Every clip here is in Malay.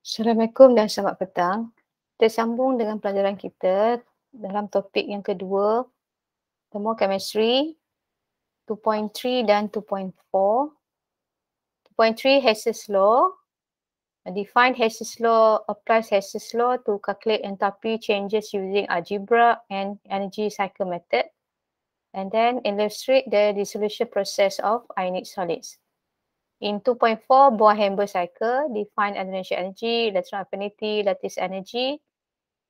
Assalamualaikum dan selamat petang. Kita sambung dengan pelajaran kita dalam topik yang kedua, Thermochemistry 2.3 dan 2.4. 2.3 Hess's Law. Define Hess's Law, applies Hess's Law to calculate enthalpy changes using algebra and energy cycle method. And then illustrate the dissolution process of ionic solids. In 2.4, Bohr-Haber cycle, define ionic energy, electron affinity, lattice energy,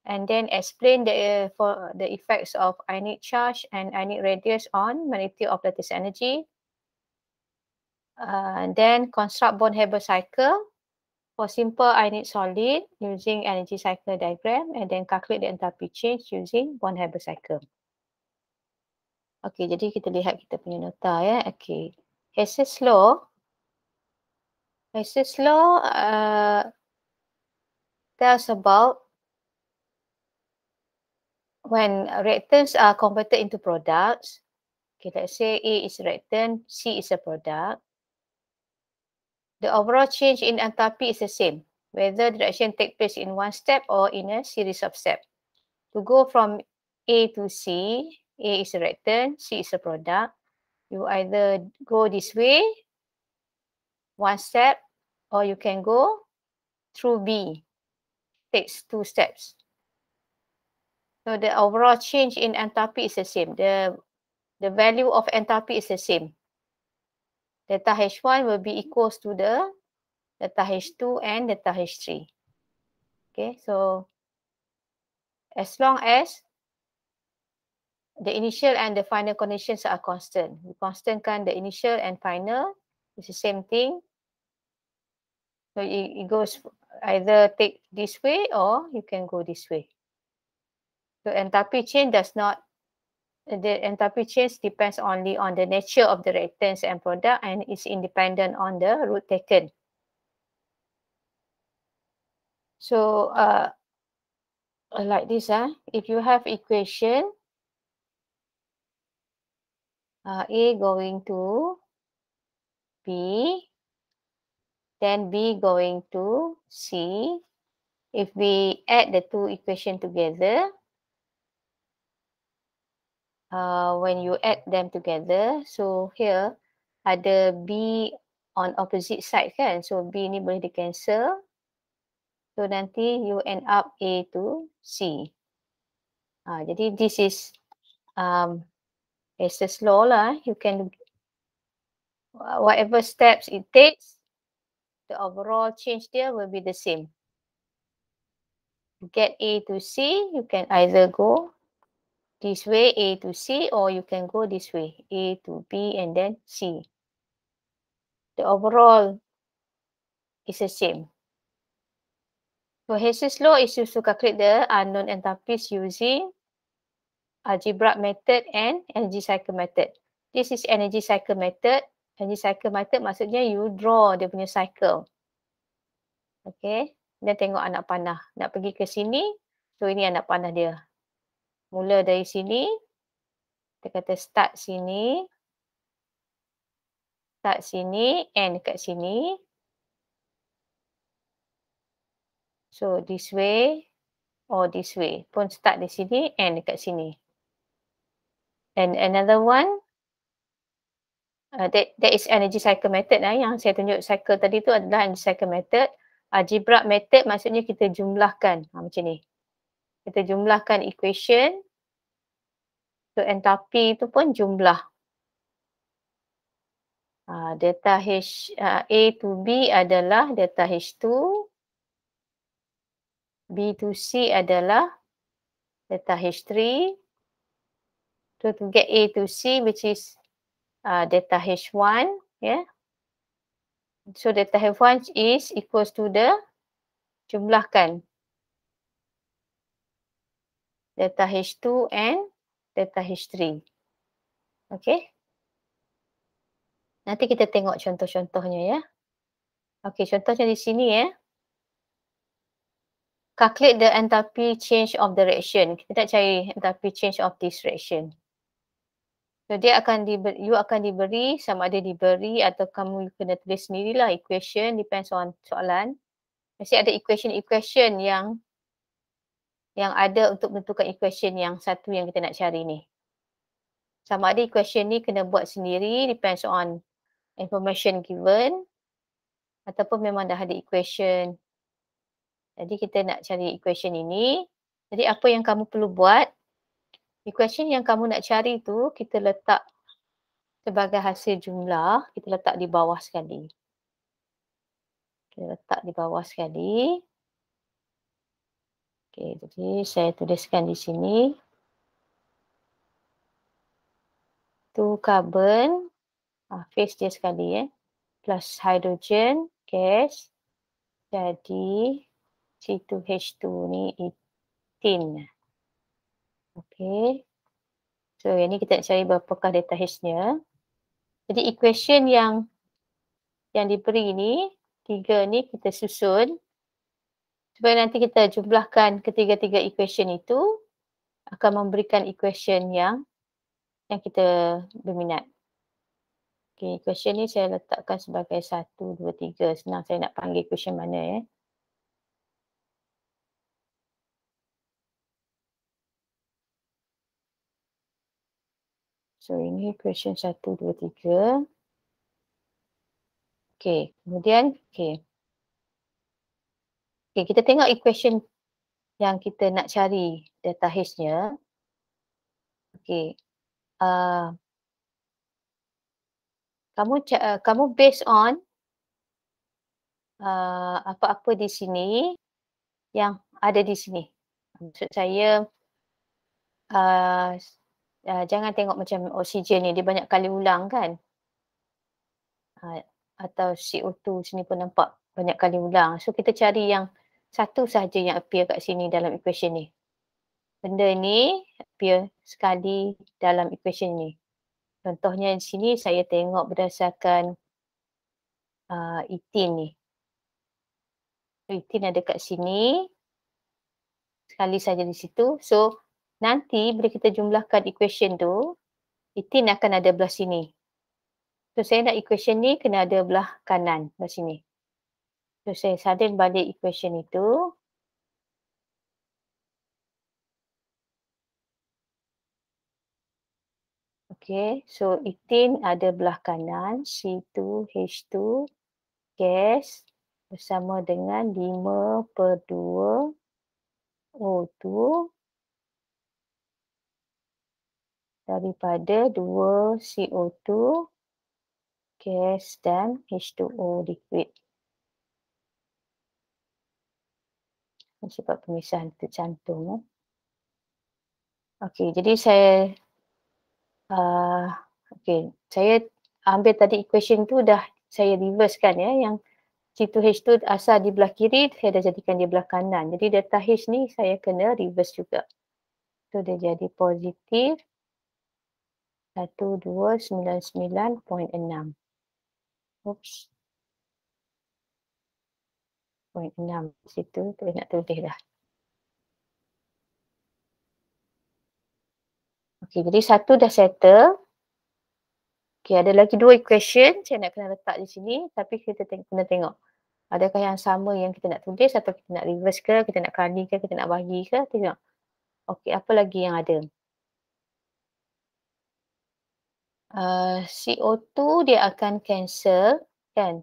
and then explain for the effects of ionic charge and ionic radius on magnitude of lattice energy. Then construct Born-Haber cycle for simple ionic solid using energy cycle diagram, and then calculate the enthalpy change using Born-Haber cycle. Okey, jadi kita lihat kita punya nota ya. Okey. Hess's Law. Hess's Law tells about when reactants are converted into products. Okay, let's say A is a reactant, C is a product. The overall change in enthalpy is the same, whether the reaction takes place in one step or in a series of steps. To go from A to C, A is a reactant, C is a product. You either go this way, one step, or you can go through B. Takes two steps. So the overall change in enthalpy is the same. The value of enthalpy is the same. Delta H1 will be equals to the delta H2 and delta H3. Okay, so as long as the initial and the final conditions are constant. We constantkan the initial and final. It's the same thing. So it goes either take this way or you can go this way. So enthalpy change does not, the enthalpy change depends only on the nature of the reactants and product and is independent on the route taken. So like this, if you have equation, A going to B, then B going to C. If we add the two equations together, when you add them together, so here ada B on opposite side kan, so B ni boleh di cancel. So nanti you end up A to C. Jadi this is Hess's law lah. You can whatever steps it takes, the overall change there will be the same. To get A to C, you can either go this way, A to C, or you can go this way, A to B and then C. The overall is the same. So Hess's law is used to calculate the unknown enthalpies using algebraic method and energy cycle method. This is energy cycle method. Energy cycle method maksudnya you draw dia punya cycle. Okay. Dan tengok anak panah. Nak pergi ke sini. So ini anak panah dia. Mula dari sini. Kita kata start sini. Start sini. End dekat sini. So this way. Or this way. Pun start di sini. End dekat sini. And another one. That is energy cycle method. Yang saya tunjuk cycle tadi tu adalah energy cycle method. Algebraic method maksudnya kita jumlahkan. Macam ni. Kita jumlahkan equation. So enthalpy tu pun jumlah. Delta H A to B adalah delta H2. B to C adalah delta H3. So to get A to C which is delta H1. Yeah. So delta H1 is equals to the jumlahkan. Delta H2 and delta H3. Okay. Nanti kita tengok contoh-contohnya ya. Okay, contohnya di sini ya. Calculate the enthalpy change of the reaction. Kita nak cari enthalpy change of this reaction. So dia akan you akan diberi, sama ada diberi atau kamu kena tulis sendirilah equation, depends on soalan. Mesti ada equation yang ada untuk menentukan equation yang satu yang kita nak cari ni. Sama ada equation ni kena buat sendiri, depends on information given, ataupun memang dah ada equation. Jadi kita nak cari equation ini. Jadi apa yang kamu perlu buat, equation yang kamu nak cari tu kita letak sebagai hasil jumlah, kita letak di bawah sekali. Kita letak di bawah sekali. Okey, jadi saya tuliskan di sini. Tu carbon, phase dia sekali plus hydrogen gas, jadi C2H2 ni ethene. Okey. So yang ni kita nak cari berapakah delta H-nya. Jadi equation yang diberi ni, 3 ni kita susun supaya nanti kita jumlahkan ketiga-tiga equation itu akan memberikan equation yang kita berminat. Okey, equation ni saya letakkan sebagai 1, 2, 3. Senang saya nak panggil equation mana . So ini equation 1, 2, 3. Okey, kemudian okey. Okey, kita tengok equation yang kita nak cari delta H-nya. Okey. Kamu based on apa-apa di sini yang ada di sini. Maksud saya jangan tengok macam oksigen ni dia banyak kali ulang kan. Atau CO2 sini pun nampak banyak kali ulang. So kita cari yang satu sahaja yang appear kat sini dalam equation ni. Benda ni appear sekali dalam equation ni. Contohnya di sini saya tengok berdasarkan ethene ni. Ethene ada kat sini. Sekali saja di situ. So nanti bila kita jumlahkan equation tu, ethene akan ada belah sini. So saya nak equation ni kena ada belah kanan belah sini. So saya salin balik equation itu. Okay, so ethene ada belah kanan, C2H2 gas bersama dengan 5/2 O2 daripada 2 CO2 gas dan H2O liquid. Sebab pemisahan tercantum. Okey, jadi saya saya ambil tadi equation tu dah saya reversekan yang C2H2 asal di belah kiri, saya dah jadikan dia belah kanan. Jadi delta H ni saya kena reverse juga. So dia jadi positif 1299.6. Oops. 0.6 situ, saya nak tulis dah. Okey, jadi satu dah settle. Okey, ada lagi 2 equation saya nak kena letak di sini, tapi kita kena tengok adakah yang sama yang kita nak tulis atau kita nak reverse ke, kita nak kali ke, kita nak bagi ke, tengok. Okey, apa lagi yang ada? CO2 dia akan cancel kan.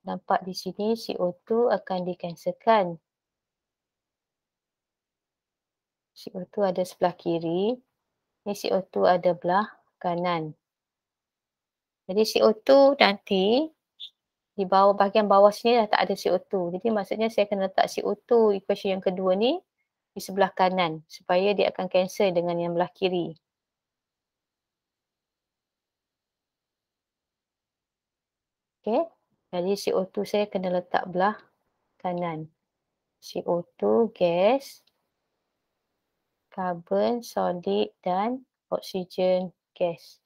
Nampak di sini CO2 akan di-cancelkan. CO2 ada sebelah kiri. Ni CO2 ada belah kanan. Jadi CO2 nanti di bawah bahagian bawah sini dah tak ada CO2. Jadi maksudnya saya kena letak CO2 equation yang kedua ni di sebelah kanan supaya dia akan cancel dengan yang belah kiri. Okey. Jadi CO2 saya kena letak belah kanan. CO2 gas, carbon solid dan oksigen gas.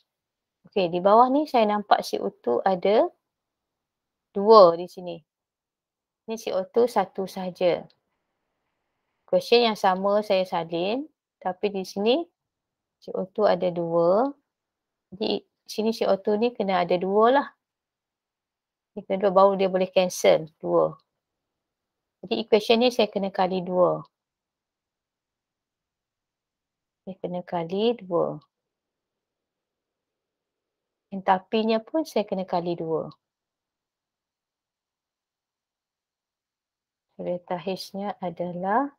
Okey, di bawah ni saya nampak CO2 ada 2 di sini. Ni CO2 satu sahaja. Question yang sama saya salin, tapi di sini CO2 ada 2. Jadi sini CO2 ni kena ada 2 lah. Ni kena 2 baru dia boleh cancel 2. Jadi equation ni saya kena kali 2. Saya kena kali 2. Entapinya pun saya kena kali 2. Delta H-nya adalah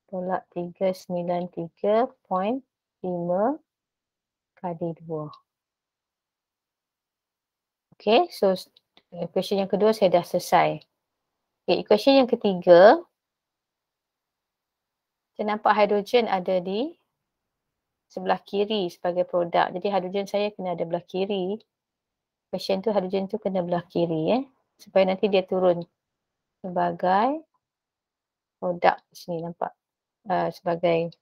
tolak 393.5 kali 2. Okay, so equation yang kedua saya dah selesai. Okay, equation yang ketiga, saya nampak hidrogen ada di sebelah kiri sebagai produk. Jadi hidrogen saya kena ada belah kiri. Equation tu hidrogen tu kena belah kiri supaya nanti dia turun sebagai produk di sini nampak. Sebagai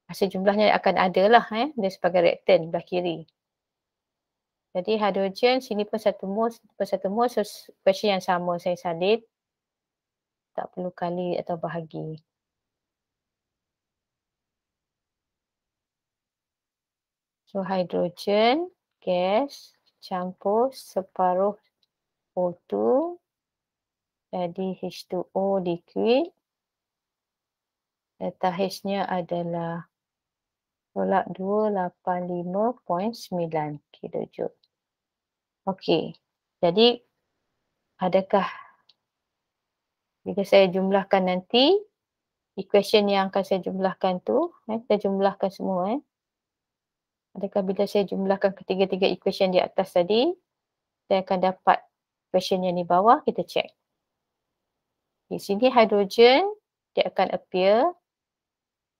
hasil jumlahnya akan ada lah dia sebagai reaktan belah kiri. Jadi hidrogen sini pun 1 mol, sini pun 1 mol. So equation yang sama saya salin. Tak perlu kali atau bahagi. So hidrogen gas campur separuh O2 jadi H2O liquid. Delta H-nya adalah tolak 285.9 kilojoule. Okey. Jadi adakah bila saya jumlahkan nanti equation yang akan saya jumlahkan tu, kita jumlahkan semua adakah bila saya jumlahkan ketiga-tiga equation di atas tadi, saya akan dapat equation yang di bawah, kita check. Di sini hidrogen, dia akan appear.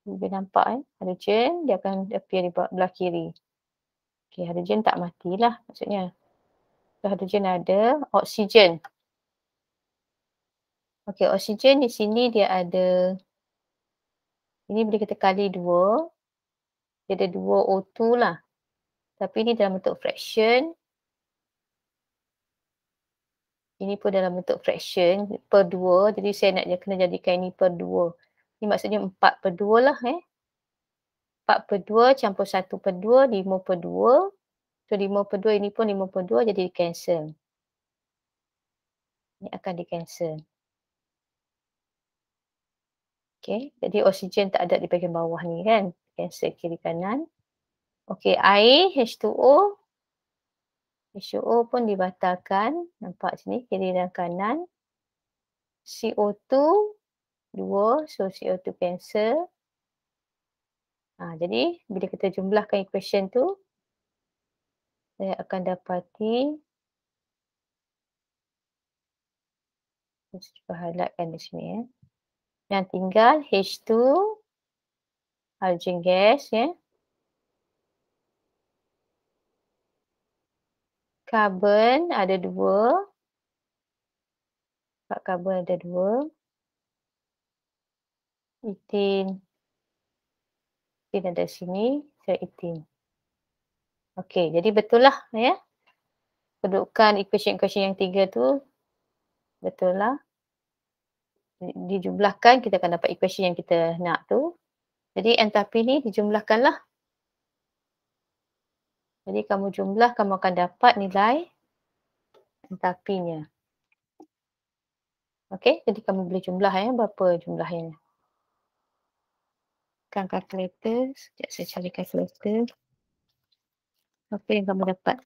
Boleh nampak hidrogen, dia akan appear di belah kiri. Okay, hidrogen tak matilah maksudnya. So, hidrogen ada, oksigen. Okay, oksigen di sini dia ada, ini boleh kita kali 2. Dia ada 2 O2 lah. Tapi ini dalam bentuk fraction. Ini pun dalam bentuk fraction per 2. Jadi saya nak kena jadikan ini per 2. Ini maksudnya 4 per 2 lah 4 per 2 campur 1 per 2, 5 per 2. So 5 per 2 ini pun 5 per 2 jadi di cancel. Ini akan di cancel. Okay, jadi oksigen tak ada di bahagian bawah ni kan. Cancel kiri kanan. Okay, air H2O. H2O pun dibatalkan. Nampak sini kiri dan kanan. CO2 2, so CO2 cancel. Jadi bila kita jumlahkan equation tu, saya akan dapati, saya cuba highlightkan di sini Yang tinggal H2, hydrogen gas Carbon ada 2. Carbon ada 2. Ethene. Ethene ada sini, so ethene. Okey, jadi betul lah kedudukan equation-equation yang 3 tu betul lah. Dijumlahkan kita akan dapat equation yang kita nak tu. Jadi entapi ni dijumlahkan lah. Jadi kamu jumlah, kamu akan dapat nilai entapinya. Okey, jadi kamu boleh jumlah berapa jumlahnya. Kan calculator, sekejap saya cari calculator. Apa yang kamu dapat?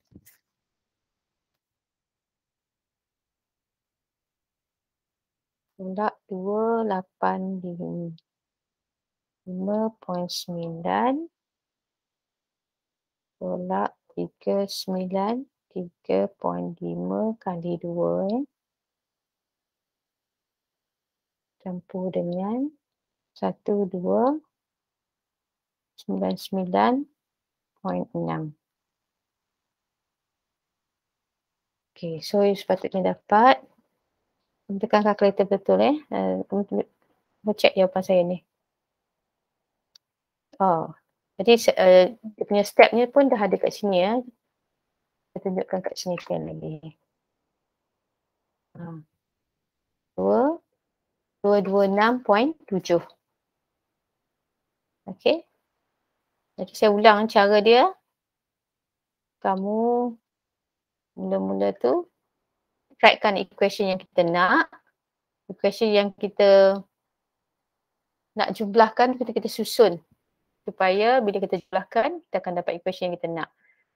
Tolak 285.9 tolak 393.5 kali 2 campur dengan 1299.6. Okey, so sepatutnya dapat. Tekan kalkulator betul kamu check jawapan saya ni. Jadi dia punya stepnya pun dah ada kat sini Saya tunjukkan kat sini sekali lagi. 226.7. Okey. Jadi saya ulang cara dia. Kamu mula-mula tu writekan equation yang kita nak. equation yang kita nak jumlahkan, kita susun supaya bila kita jumlahkan, kita akan dapat equation yang kita nak.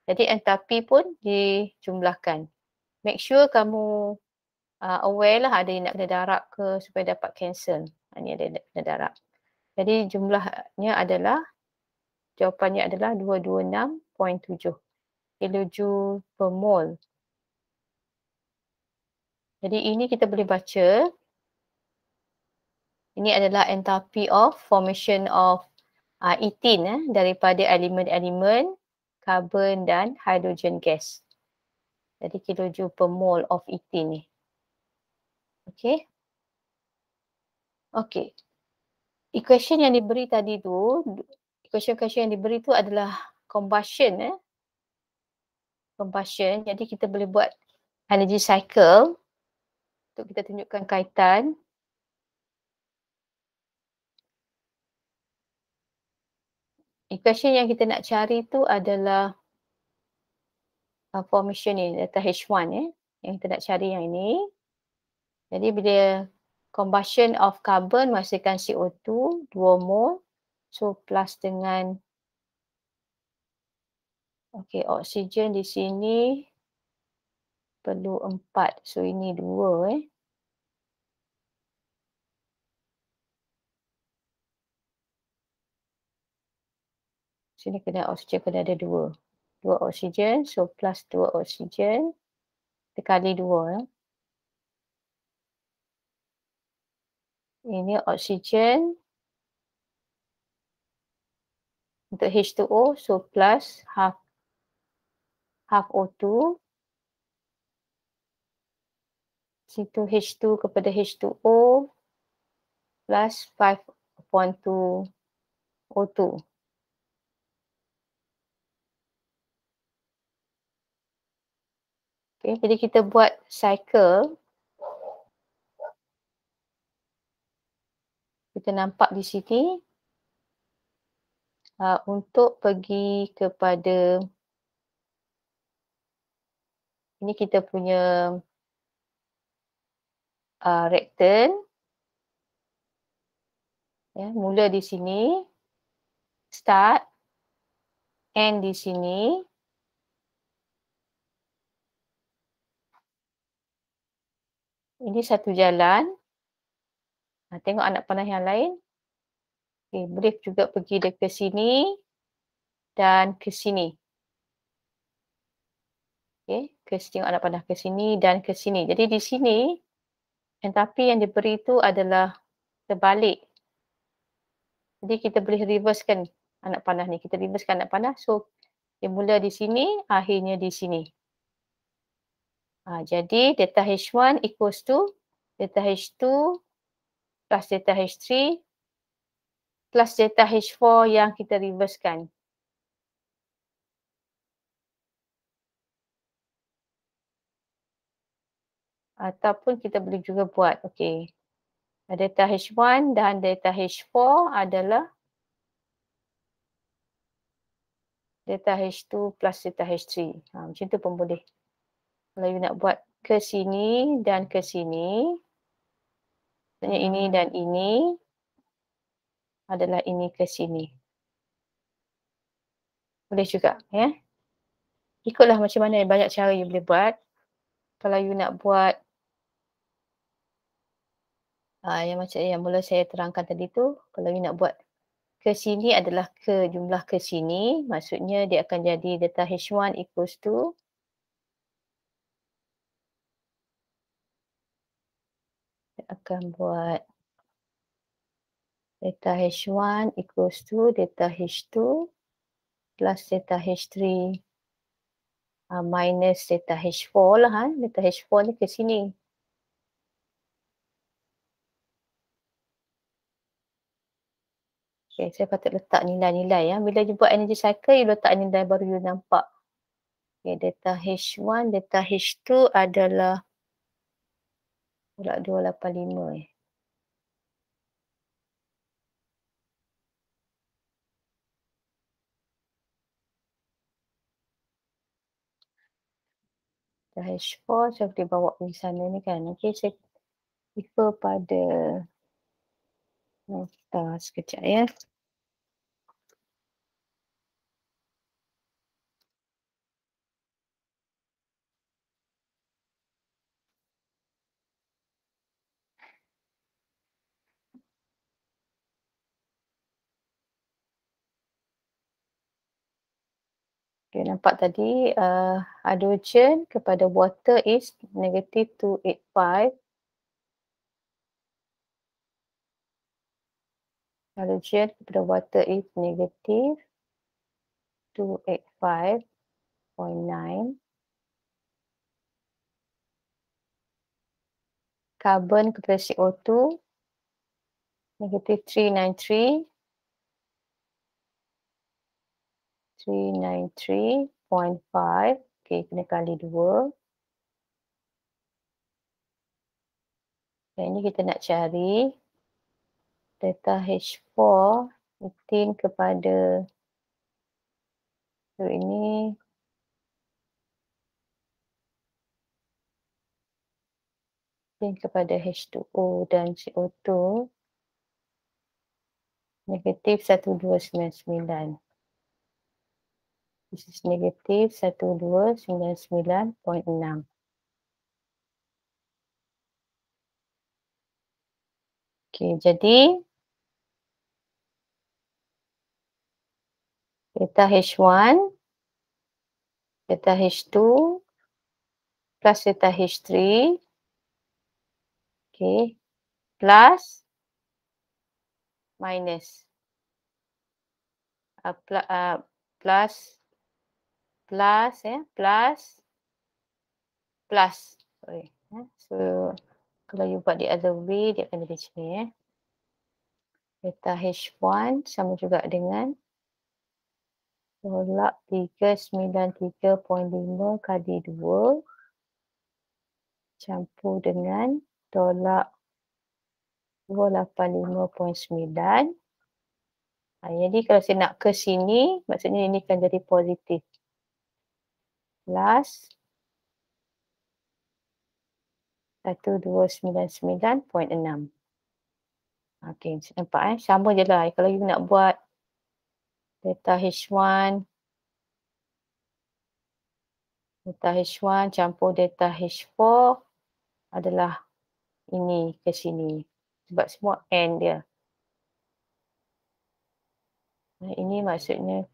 Jadi enthalpy pun dijumlahkan. Make sure kamu aware lah ada yang nak kena darab ke supaya dapat cancel. Ini ada kena darab. Jadi jumlahnya adalah, jawapannya adalah 226.7 kilojoule per mole. Jadi ini kita boleh baca, ini adalah enthalpy of formation of ethene daripada elemen-elemen karbon dan hidrogen gas. Jadi kilojoule per mole of ethene ni. Okey. Okey. Equation yang diberi tadi tu, equation yang diberi tu adalah combustion. Combustion. Jadi kita boleh buat energy cycle untuk kita tunjukkan kaitan. Equation yang kita nak cari tu adalah formation ni, data H1 yang kita nak cari yang ini. Jadi bila combustion of carbon menghasilkan CO2 2 mol, so plus dengan oksigen di sini perlu 4, so ini 2 Sini kena oksigen kena ada 2. 2 oksigen, so plus 2 oksigen dikali 2 Ini oksigen untuk H2O, so plus half O2. Situ H2 kepada H2O plus 5 upon 2 O2. Okay, jadi kita buat cycle. Kita nampak di sini untuk pergi kepada, ini kita punya reactant. Mula di sini, start, end di sini. Ini satu jalan. Tengok anak panah yang lain. Okay, boleh juga pergi dia ke sini dan ke sini. Okay, tengok anak panah ke sini dan ke sini. Jadi di sini, enthalpy yang diberi itu adalah terbalik. Jadi kita boleh reversekan anak panah ni. Kita reversekan anak panah. So, dia mula di sini, akhirnya di sini. Jadi delta H1 equals to delta H2 plus delta H3 plus delta H4 yang kita reversekan. Ataupun kita boleh juga buat, okey. Delta H1 dan delta H4 adalah delta H2 plus delta H3. Macam tu pun boleh. Kalau you nak buat ke sini dan ke sini, maksudnya ini dan ini adalah ini ke sini. Boleh juga, ya. Ikutlah macam mana, banyak cara you boleh buat. Kalau you nak buat yang macam yang mula saya terangkan tadi tu, kalau you nak buat ke sini adalah ke jumlah ke sini, maksudnya dia akan jadi delta H1 equals to akan buat delta H1 equals to delta H2 plus delta H3 minus delta H4 lah. Delta H4 ni ke sini. Okay, saya patut letak nilai-nilai. Bila you buat energy cycle, you letak nilai baru you nampak. Okay, delta H1, delta H2 adalah pula 285 Delta H4 saya boleh bawa pergi sana ni kan. Okay, saya refer pada nota sekejap ya. Okay, nampak tadi hydrogen kepada water is negative 285. Hydrogen kepada water is negative 285.9. Carbon kepada CO2 negative 393. 393.5. Okay, kena kali 2. Dan ini kita nak cari delta H4 metin kepada ini metin kepada H2O dan CO2 negatif 1299. This is negatif 1299.6. Okay, jadi delta H1, delta H2 plus delta H3, okay, plus minus plus sorry. So kalau you buat the other way, dia akan jadi macam ni. Delta H1 sama juga dengan tolak 393.5 kali 2 campur dengan tolak 285.9. Jadi kalau saya nak ke sini, maksudnya ini akan jadi positif. Plus 1299.6. Okey, nampak sama je lah. Kalau you nak buat delta H1 campur delta H4 adalah ini ke sini. Sebab semua N dia. Ini maksudnya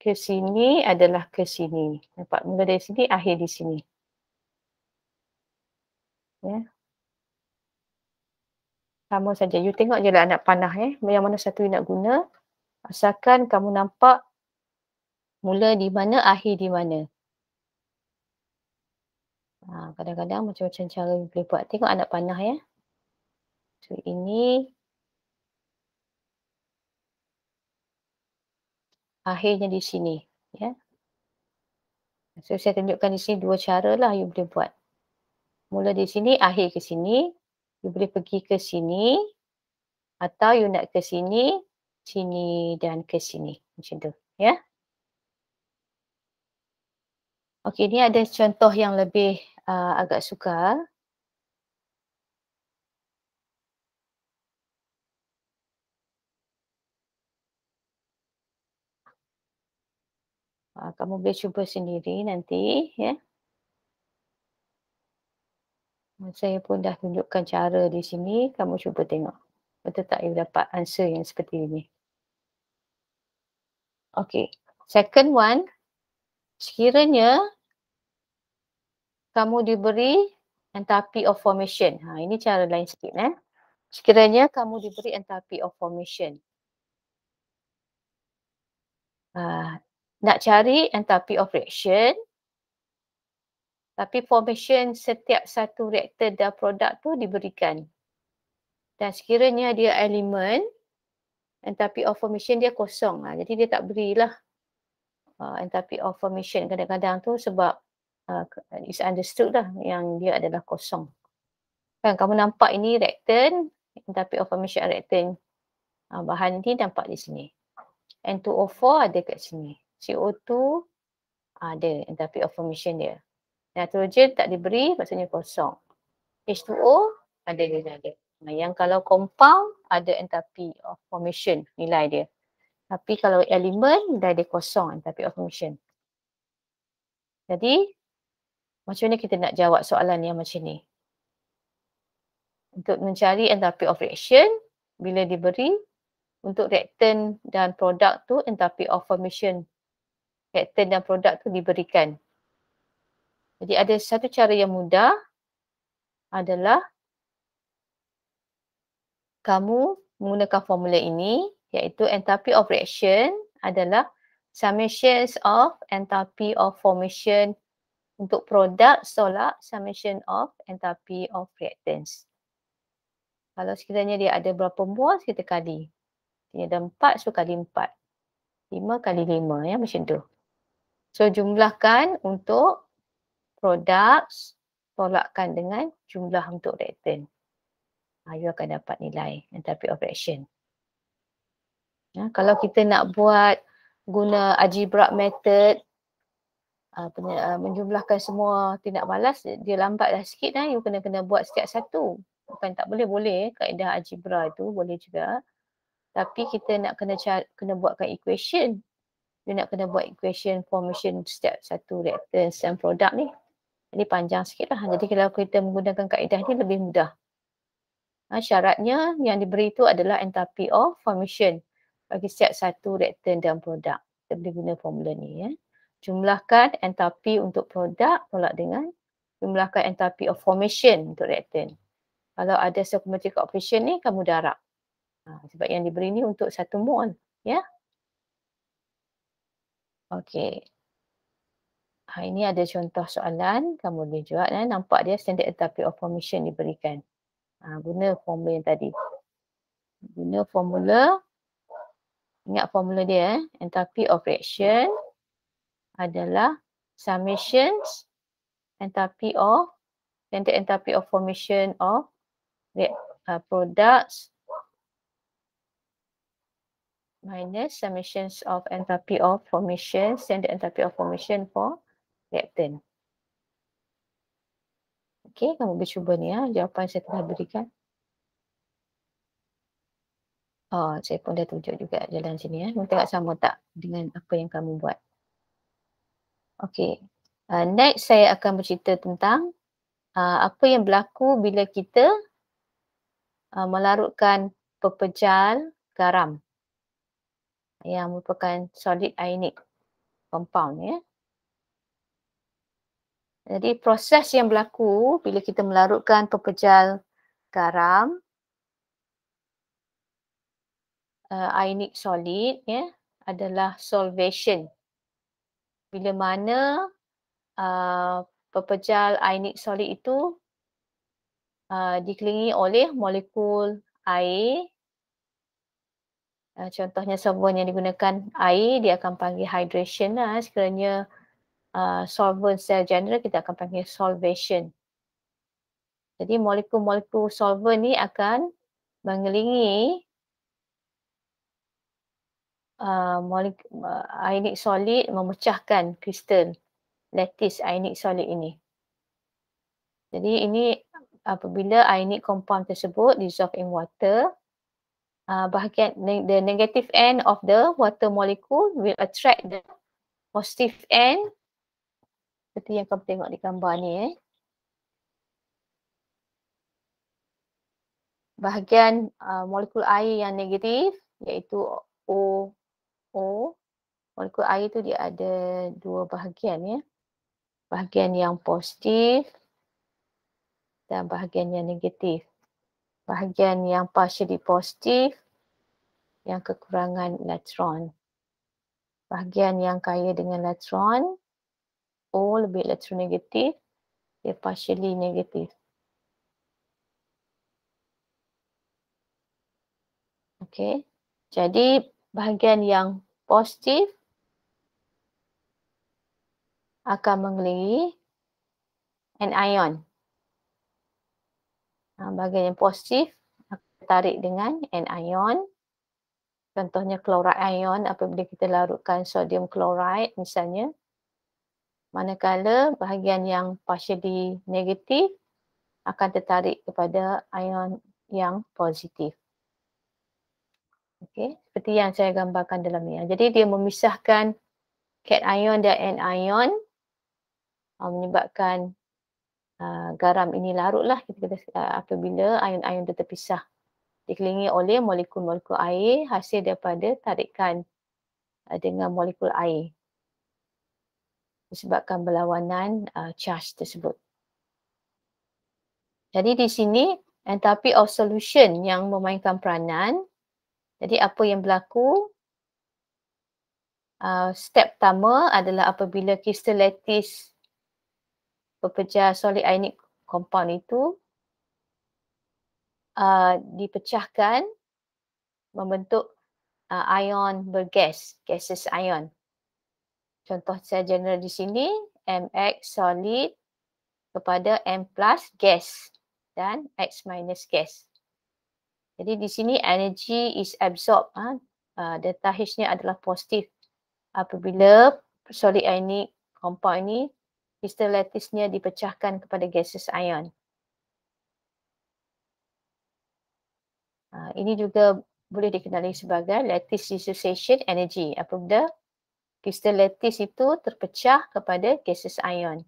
ke sini adalah ke sini. Nampak mula dari sini, akhir di sini. Ya. Sama saja. You tengok je lah anak panah yang mana satu you nak guna. Asalkan kamu nampak mula di mana, akhir di mana. Kadang-kadang macam-macam cara you boleh buat. Tengok anak panah ya. So ini akhirnya di sini. Ya. So saya tunjukkan di sini dua cara lah you boleh buat. Mula di sini, akhir ke sini. You boleh pergi ke sini. Atau you nak ke sini, sini dan ke sini. Macam tu. Ya. Okey, ni ada contoh yang lebih agak sukar. Kamu boleh cuba sendiri nanti. Ya. Saya pun dah tunjukkan cara di sini. Kamu cuba tengok. Betul tak you dapat answer yang seperti ini. Okey. Second one. Sekiranya kamu diberi enthalpy of formation. Ini cara lain sikit. Sekiranya kamu diberi enthalpy of formation. Nak cari enthalpy of reaction. Tapi formation setiap satu reaktor dan produk tu diberikan. Dan sekiranya dia elemen, enthalpy of formation dia kosong. Jadi dia tak berilah enthalpy of formation kadang-kadang tu sebab it's understood lah yang dia adalah kosong. Kan kamu nampak ini reaktan, enthalpy of formation reaktan bahan ni nampak di sini. N2O4 ada kat sini. CO2 ada enthalpy of formation dia. Nitrogen tak diberi, maksudnya kosong. H2O ada nilai dia. Yang kalau compound ada enthalpy of formation nilai dia. Tapi kalau elemen nilai dia kosong enthalpy of formation. Jadi macam mana kita nak jawab soalan yang macam ni? Untuk mencari enthalpy of reaction bila diberi untuk reaktan dan produk tu enthalpy of formation reaktan dan produk tu diberikan. Jadi ada satu cara yang mudah adalah kamu menggunakan formula ini iaitu enthalpy of reaction adalah summations of enthalpy of formation untuk produk tolak summation of enthalpy of reactants. Kalau sekiranya dia ada berapa moles, kita kali. Dia ada 4, so kali 4. 5 kali 5 ya, macam tu. So jumlahkan untuk produk tolakkan dengan jumlah untuk reaktan. You akan dapat nilai enthalpy of reaction. Kalau kita nak buat guna algebra method, menjumlahkan semua tindak balas, dia lambatlah sikit you kena buat setiap satu. Bukan tak boleh, kaedah algebra itu boleh juga. Tapi kita nak kena buatkan equation. Dia nak kena buat equation formation setiap satu reactants dan produk ni. Jadi panjang sikit lah. Jadi kalau kita menggunakan kaedah ni lebih mudah. Syaratnya yang diberi itu adalah enthalpy of formation bagi setiap satu reaktan dan produk. Kita boleh guna formula ni ya. Jumlahkan enthalpy untuk produk tolak dengan jumlahkan enthalpy of formation untuk reaktan. Kalau ada stoichiometric coefficient ni kamu darab. Sebab yang diberi ni untuk 1 mol ya. Okey. Ini ada contoh soalan, kamu boleh jawab nampak dia standard enthalpy of formation diberikan. Guna formula yang tadi. Guna formula, ingat formula dia enthalpy of reaction adalah summations enthalpy of standard enthalpy of formation of products minus summations of enthalpy of formation, standard enthalpy of formation for reactant. Okey, kamu boleh cuba ni jawapan saya telah berikan. Saya pun dah tunjuk juga jalan sini Kamu tengok sama tak dengan apa yang kamu buat. Okey. Next saya akan bercerita tentang apa yang berlaku bila kita melarutkan pepejal garam yang merupakan solid ionic compound ya. Jadi proses yang berlaku bila kita melarutkan pepejal garam ionic solid ya adalah solvation. Bila mana pepejal ionic solid itu dikelilingi oleh molekul air. Contohnya solvent yang digunakan air, dia akan panggil hydration sekiranya solvent secara general kita akan panggil solvation. Jadi molekul-molekul solvent ni akan mengelilingi ionic solid memecahkan kristal lattice ionic solid ini. Jadi ini apabila ionic compound tersebut dissolve in water, bahagian the negative end of the water molecule will attract the positive end seperti yang kamu tengok di gambar ni Bahagian molekul air yang negatif iaitu OO. Molekul air tu dia ada dua bahagian Bahagian yang positif dan bahagian yang negatif. Bahagian yang partially positif yang kekurangan elektron. Bahagian yang kaya dengan elektron, O lebih elektronegatif, dia partially negatif. Okey. Jadi bahagian yang positif akan mengelilingi anion. Bahagian yang positif akan tertarik dengan anion. Contohnya chloride ion apabila kita larutkan sodium chloride misalnya. Manakala bahagian yang partially negatif akan tertarik kepada ion yang positif. Okey, seperti yang saya gambarkan dalam ni. Jadi dia memisahkan cation dan anion menyebabkan garam ini larutlah kita kata apabila ion-ion itu terpisah dikelilingi oleh molekul-molekul air hasil daripada tarikan dengan molekul air disebabkan berlawanan charge tersebut. Jadi di sini enthalpy of solution yang memainkan peranan. Jadi apa yang berlaku? Step pertama adalah apabila kristal lattice pepecah solid ionic compound itu dipecahkan membentuk ion bergas, gaseous ion. Contoh saya general di sini, MX solid kepada M plus gas dan X minus gas. Jadi di sini energy is absorbed. Delta H-nya adalah positif. Apabila solid ionic compound ini, kristal lattice-nya dipecahkan kepada gaseous ion. Ini juga boleh dikenali sebagai lattice dissociation energy. Apabila kristal lattice itu terpecah kepada gaseous ion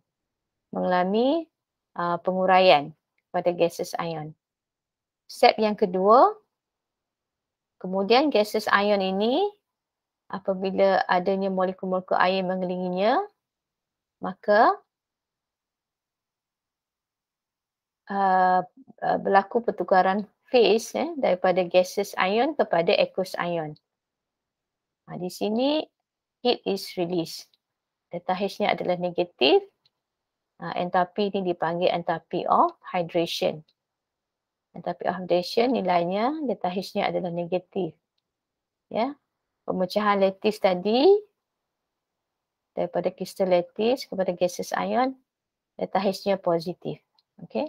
mengalami penguraian pada gaseous ion. Step yang kedua, kemudian gaseous ion ini apabila adanya molekul-molekul air mengelilinginya, maka berlaku pertukaran phase daripada gaseous ion kepada aqueous ion. Di sini heat is released. Delta H-nya adalah negatif. Enthalpy ini dipanggil enthalpy of hydration. Enthalpy of hydration nilainya delta H-nya adalah negatif. Ya. Pemecahan lattice tadi daripada kristal lattice kepada gaseous ion, delta H-nya positif. Okey.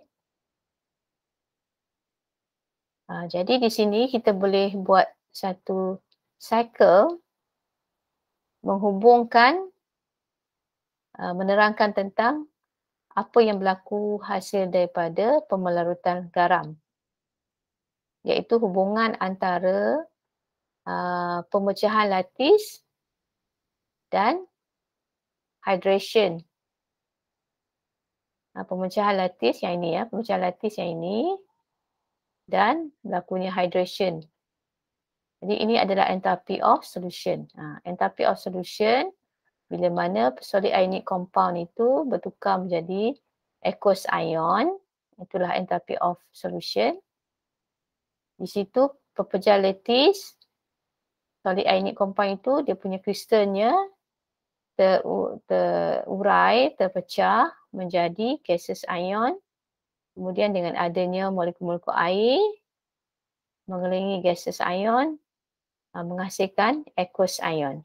Jadi di sini kita boleh buat satu cycle menghubungkan, menerangkan tentang apa yang berlaku hasil daripada pemelarutan garam. Iaitu hubungan antara pemecahan lattice dan hydration. Pemecahan lattice yang ini pemecahan lattice yang ini dan berlakunya hydration. Jadi ini adalah enthalpy of solution. Enthalpy of solution bila mana solid ionic compound itu bertukar menjadi aqueous ion, itulah enthalpy of solution. Di situ pepecah lattice solid ionic compound itu dia punya kristalnya terurai, terpecah menjadi gaseous ion. Kemudian dengan adanya molekul-molekul air mengelilingi gaseous ion menghasilkan aqueous ion.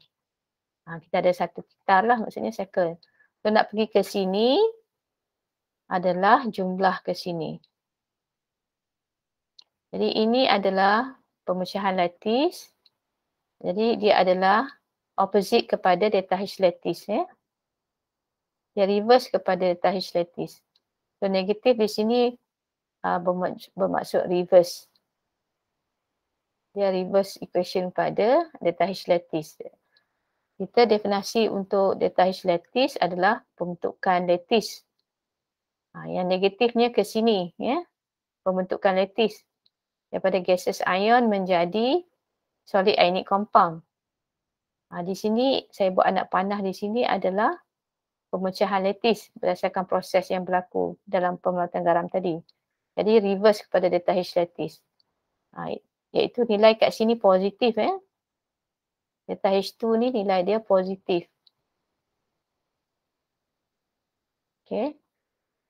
Kita ada satu kitar lah, maksudnya cycle. So nak pergi ke sini adalah jumlah ke sini. Jadi ini adalah pemecahan lattice. Jadi dia adalah opposite kepada delta H lattice. Dia reverse kepada delta H lattice. So negatif di sini bermaksud reverse. Dia reverse equation pada delta H lattice. Kita definasi untuk delta H lattice adalah pembentukan lattice. Yang negatifnya ke sini, pembentukan lattice daripada gaseous ion menjadi solid ionic compound. Di sini saya buat anak panah di sini adalah pemecahan lattice berdasarkan proses yang berlaku dalam pemelautan garam tadi. Jadi reverse kepada delta H lattice. Iaitu nilai kat sini positif. Delta H2 ni nilai dia positif. Okay.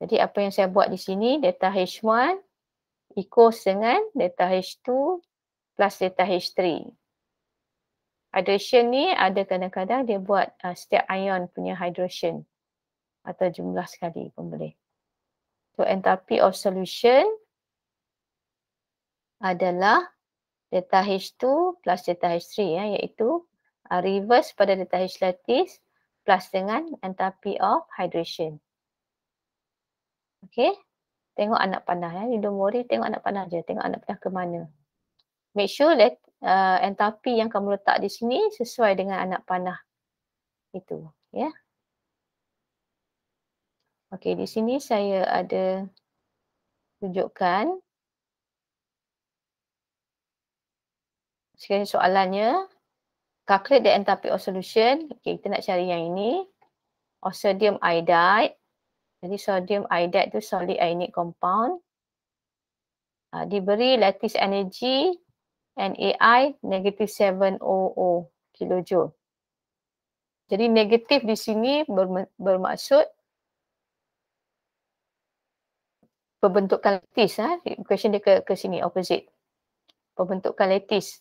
Jadi apa yang saya buat di sini, delta H1 equals dengan delta H2 plus delta H3. Hydration ni ada kadang-kadang dia buat setiap ion punya hydration atau jumlah sekali pun boleh. So enthalpy of solution adalah delta H2 plus delta H3 iaitu reverse pada delta H lattice plus dengan enthalpy of hydration. Okay. Tengok anak panah ya. You don't worry, tengok anak panah je. Tengok anak panah ke mana. Make sure that enthalpy yang kamu letak di sini sesuai dengan anak panah itu. Ya. Okay, di sini saya ada tunjukkan. Sekali soalannya, calculate the enthalpy of solution. Okay, kita nak cari yang ini. Of sodium iodide. Jadi sodium iodide tu solid ionic compound. Diberi lattice energy NAI negative 700 kilojoule. Jadi negatif di sini bermaksud pembentukan lattice. Question dia ke sini, opposite. Pembentukan lattice.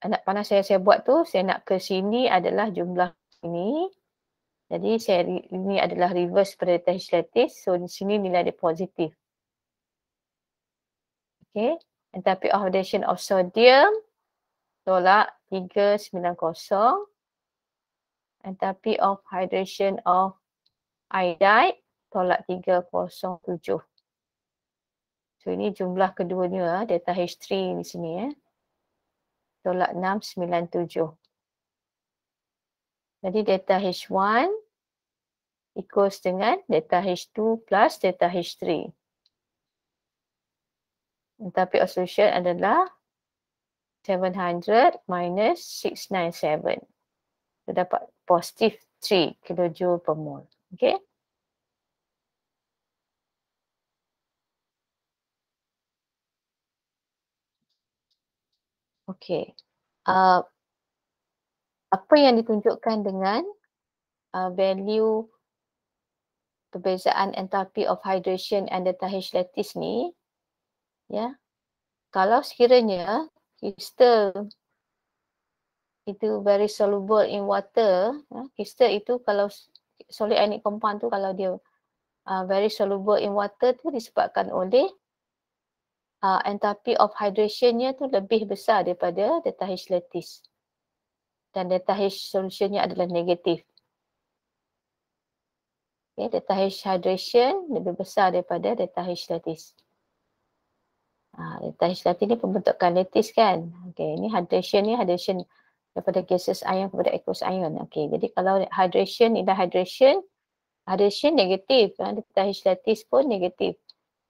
Anak panah saya buat tu, saya nak ke sini adalah jumlah ini. Jadi ini adalah reverse pada lattice lattice. So di sini nilai dia positif. Okay. Enthalpy of hydration of sodium tolak 390. Enthalpy of hydration of iodide tolak 307. So ini jumlah keduanya, delta H3 di sini ya. Tolak 697. Jadi delta H1 equals dengan delta H2 plus delta H3. Enthalpy of solution adalah 700 minus 697. So dapat positif 3 kilojoule per mole. Okay. Okay. Apa yang ditunjukkan dengan value perbezaan enthalpy of hydration and delta H lattice ni, ya. Kalau sekiranya crystal itu very soluble in water, crystal itu kalau solid ionic compound tu kalau dia very soluble in water tu disebabkan oleh enthalpy of hydration-nya tu lebih besar daripada delta H lattice. Dan delta H solution-nya adalah negatif. Okay, delta H hydration lebih besar daripada delta H lattice. Delta H lattice ni pembentukan lattice kan. Okay, ni hydration daripada gaseous ion kepada aqueous ion. Okay, jadi kalau hydration nilai hydration negatif. Delta H lattice pun negatif.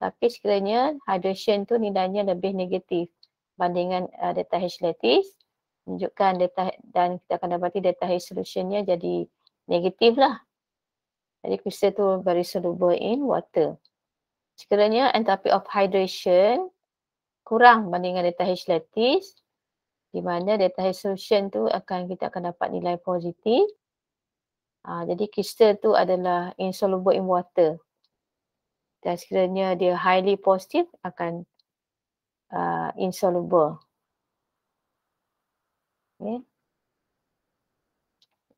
Tapi sekiranya hydration tu nilainya lebih negatif bandingkan delta H lattice, menunjukkan delta, dan kita akan dapati delta H solutionnya jadi negatif lah. Jadi crystal tu very soluble in water. Sekiranya enthalpy of hydration kurang bandingkan delta H lattice, di mana delta H solution tu kita akan dapat nilai positif. Jadi crystal tu adalah insoluble in water. Dan sekiranya dia highly positive akan insoluble. Okay.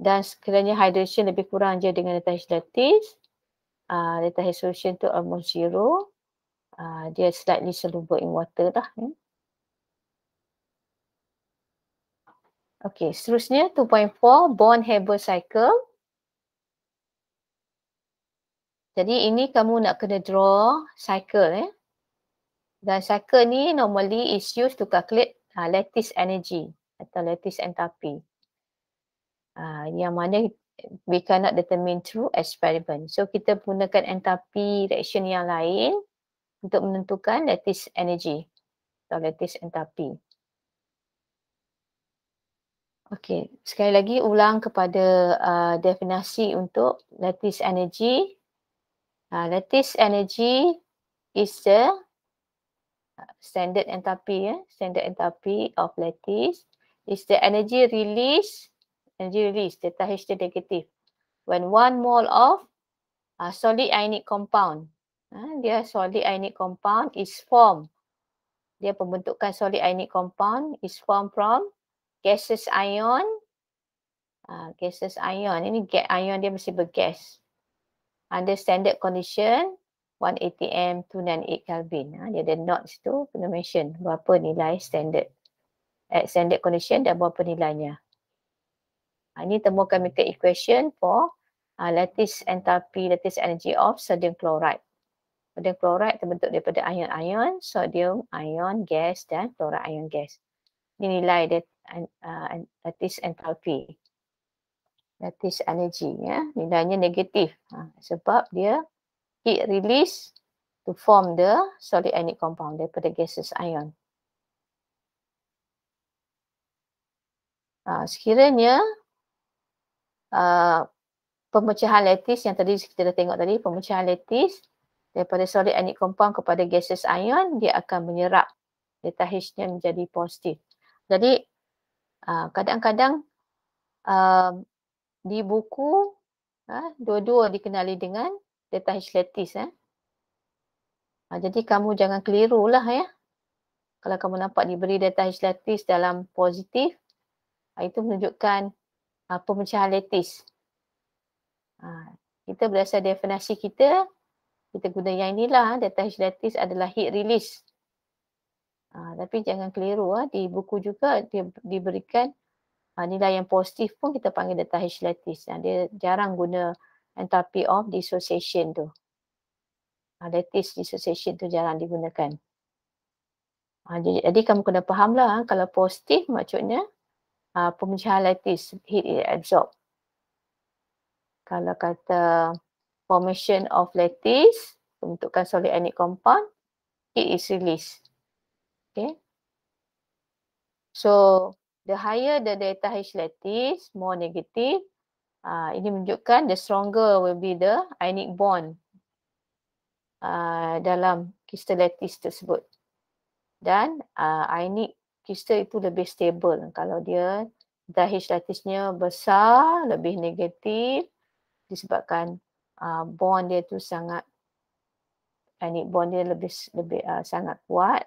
Dan sekiranya hydration lebih kurang je dengan delta H lattice, delta H solution tu almost zero. Dia slightly soluble in water lah. Okay, seterusnya 2.4 Born-Haber cycle. Jadi ini kamu nak kena draw cycle. Dan cycle ni normally is used to calculate lattice energy atau lattice enthalpy. Yang mana we cannot determine through experiment. So kita gunakan enthalpy reaction yang lain untuk menentukan lattice energy atau lattice enthalpy. Okey, sekali lagi ulang kepada definisi untuk lattice energy. Lattice energy is the standard enthalpy, standard enthalpy of lattice is the energy release, delta H negative. When 1 mole of solid ionic compound, dia solid ionic compound is formed. Dia pembentukan solid ionic compound is formed from gaseous ion. Gaseous ion, ini ion dia mesti bergas. Under standard condition, 180 M 298 Kelvin. Dia ada notes tu, kena mention berapa nilai standard at standard condition dan berapa nilainya. Ini temukan chemical equation for lattice enthalpy, lattice energy of sodium chloride. Sodium chloride terbentuk daripada ion-ion, sodium ion gas dan chloride ion gas. Ini nilai dia lattice enthalpy. Lattice energy, ya, nilainya negatif sebab dia heat release to form the solid ionic compound daripada gaseous ion. Sekiranya pemecahan lattice yang tadi kita dah tengok tadi, pemecahan lattice daripada solid ionic compound kepada gaseous ion, dia akan menyerap delta H-nya menjadi positif. Jadi kadang-kadang di buku dua-dua dikenali dengan delta H lattice. Jadi kamu jangan keliru lah ya. Kalau kamu nampak diberi delta H lattice dalam positif, itu menunjukkan pemecahan lattice. Kita berdasar definisi kita guna yang inilah, delta H lattice adalah heat release. Tapi jangan keliru, di buku juga dia diberikan nilai yang positif pun kita panggil delta H lattice. Dia jarang guna enthalpy of dissociation tu. Lattice dissociation tu jarang digunakan. Jadi kamu kena fahamlah, kalau positif maksudnya pemecahan lattice, heat is absorbed. Kalau kata formation of lattice, pembentukan solid ionic compound, heat is released. Okay. So the higher the delta H lattice, more negative. Ini menunjukkan the stronger will be the ionic bond dalam kristal lattice tersebut. Dan ionic kristal itu lebih stable. Kalau dia delta H lattice-nya besar, lebih negatif disebabkan bond dia tu sangat, ionic bond dia lebih sangat kuat.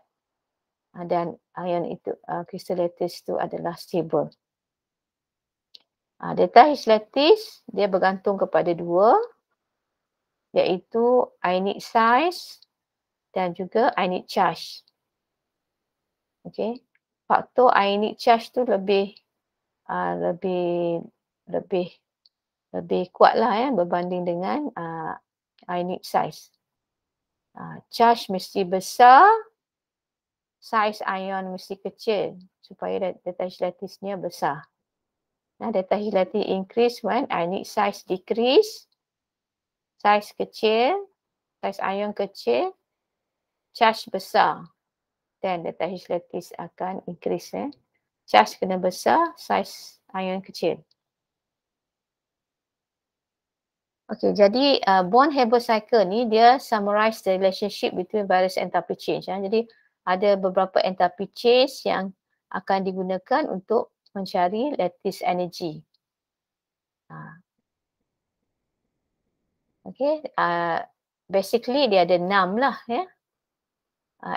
Dan ion itu, kristal lattice itu adalah stable. Delta H lattice dia bergantung kepada dua, iaitu ionic size dan juga ionic charge. Okay. Faktor ionic charge tu lebih kuatlah berbanding dengan ionic size. Charge mesti besar, size ion mesti kecil supaya delta H lattice-nya besar. Delta H lattice increase when ionic size decrease, size kecil, size ion kecil, charge besar, dan delta H lattice akan increase. Charge kena besar, size ion kecil. Okay, jadi Born-Haber cycle ni dia summarize the relationship between various enthalpy change. Jadi ada beberapa enthalpy change yang akan digunakan untuk mencari lattice energy. Okay, basically dia ada 6 lah ya.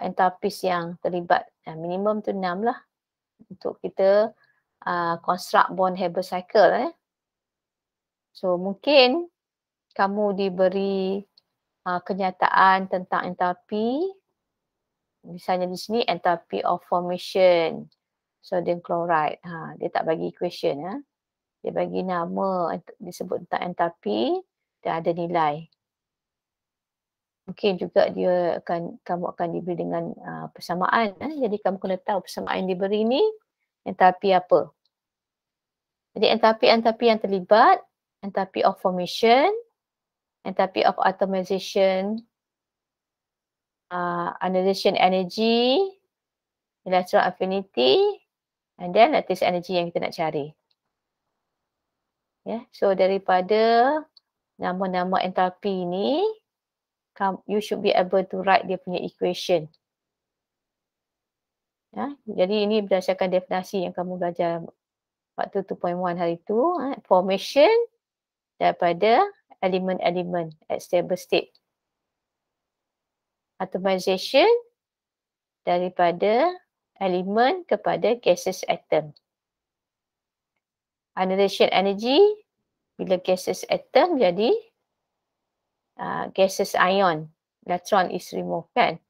Enthalpies yang terlibat. Minimum tu 6 lah untuk kita construct Born-Haber cycle. So mungkin kamu diberi kenyataan tentang enthalpy. Misalnya di sini enthalpy of formation sodium chloride. Dia tak bagi equation. Dia bagi nama, disebut tentang enthalpy dan ada nilai. Mungkin juga kamu akan diberi dengan persamaan. Jadi kamu kena tahu persamaan yang diberi ni enthalpy apa. Jadi enthalpy yang terlibat, enthalpy of formation, enthalpy of atomization, ionization energy, electron affinity, and then lattice energy yang kita nak cari. So daripada nama-nama enthalpy ni, you should be able to write dia punya equation. Jadi ini berdasarkan definisi yang kamu belajar waktu 2.1 hari itu. Formation daripada elemen-elemen at stable state. Atomization daripada elemen kepada gaseous atom. Ionization energy bila gaseous atom jadi gaseous ion. Electron is removed kan.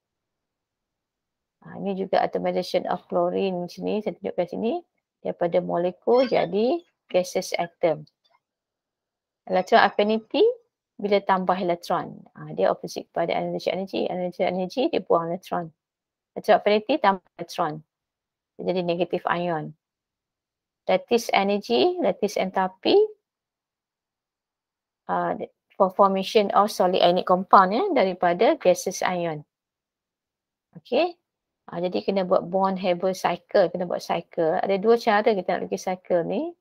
Ini juga atomization of chlorine sini, saya tunjukkan sini. Daripada molekul jadi gaseous atom. Electron affinity bila tambah elektron. Dia opposite pada ionization energy. Ionization energy dia buang elektron. Electron affinity tambah elektron. Dia jadi negative ion. Lattice energy, lattice enthalpy for formation of solid ionic compound daripada gaseous ion. Okey. Jadi kena buat bond-Haber cycle, kena buat cycle. Ada dua cara kita nak lukis cycle ni.